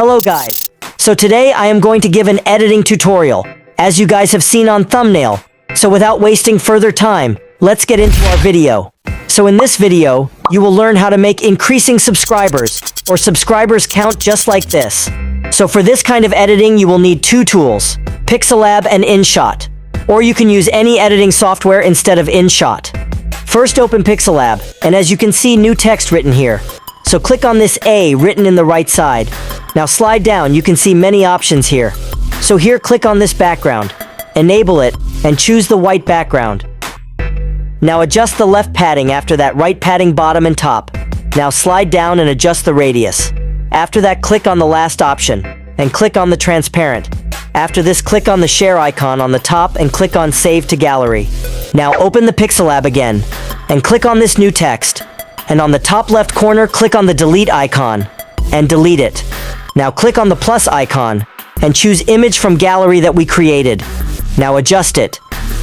Hello guys. So today I am going to give an editing tutorial, as you guys have seen on thumbnail. So without wasting further time, let's get into our video. So in this video, you will learn how to make increasing subscribers, or subscribers count just like this. So for this kind of editing you will need two tools, Pixellab and InShot. Or you can use any editing software instead of InShot. First open Pixellab, and as you can see new text written here. So click on this A written in the right side. Now slide down, you can see many options here. So here click on this background, enable it, and choose the white background. Now adjust the left padding after that right padding bottom and top. Now slide down and adjust the radius. After that click on the last option, and click on the transparent. After this click on the share icon on the top and click on save to gallery. Now open the Pixellab again, and click on this new text. And on the top left corner click on the delete icon, and delete it. Now click on the plus icon, and choose image from gallery that we created. Now adjust it.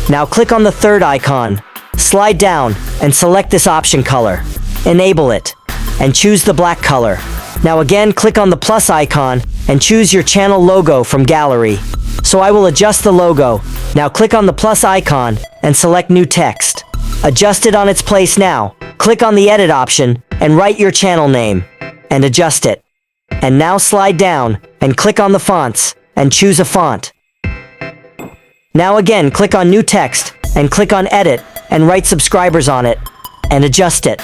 Now click on the third icon, slide down, and select this option color. Enable it, and choose the black color. Now again click on the plus icon, and choose your channel logo from gallery. So I will adjust the logo. Now click on the plus icon, and select new text. Adjust it on its place now. Click on the edit option, and write your channel name. And adjust it. And now slide down, and click on the fonts, and choose a font. Now again click on new text, and click on edit, and write subscribers on it, and adjust it.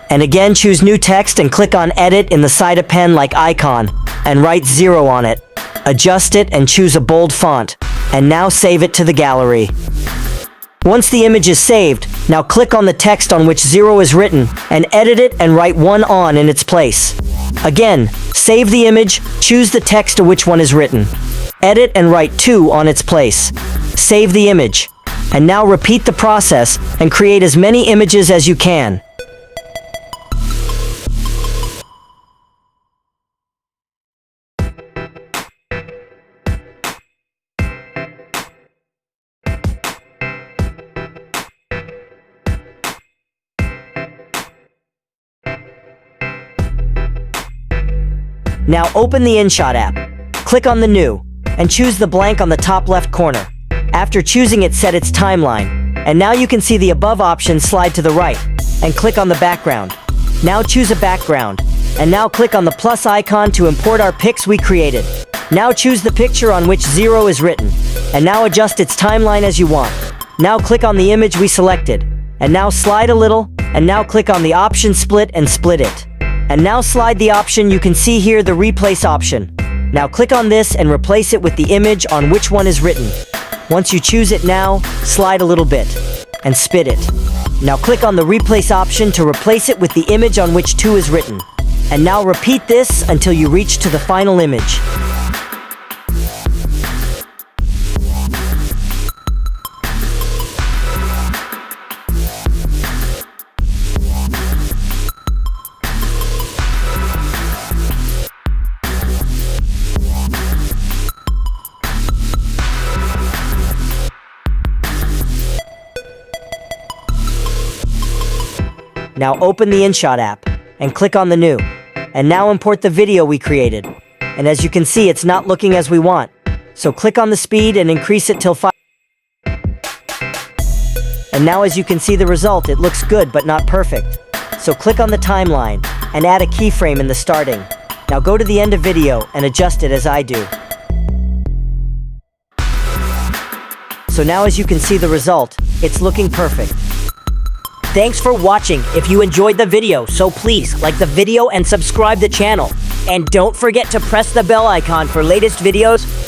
And again choose new text and click on edit in the side of pen like icon, and write 0 on it. Adjust it and choose a bold font, and now save it to the gallery. Once the image is saved, now click on the text on which 0 is written, and edit it and write 1 on in its place. Again, save the image, choose the text to which 1 is written. Edit and write 2 on its place. Save the image. And now repeat the process, and create as many images as you can. Now open the InShot app. Click on the new, and choose the blank on the top left corner. After choosing it, set its timeline. And now you can see the above options slide to the right, and click on the background. Now choose a background, and now click on the plus icon to import our pics we created. Now choose the picture on which 0 is written, and now adjust its timeline as you want. Now click on the image we selected, and now slide a little, and now click on the option split and split it. And now slide the option you can see here, the replace option. Now click on this and replace it with the image on which 1 is written. Once you choose it now, slide a little bit, and spit it. Now click on the replace option to replace it with the image on which 2 is written. And now repeat this until you reach to the final image. Now open the InShot app, and click on the new. And now import the video we created. And as you can see, it's not looking as we want. So click on the speed and increase it till 5. And now as you can see the result, it looks good but not perfect. So click on the timeline, and add a keyframe in the starting. Now go to the end of video, and adjust it as I do. So now as you can see the result, it's looking perfect. Thanks for watching. If you enjoyed the video, so please like the video and subscribe the channel. And don't forget to press the bell icon for latest videos.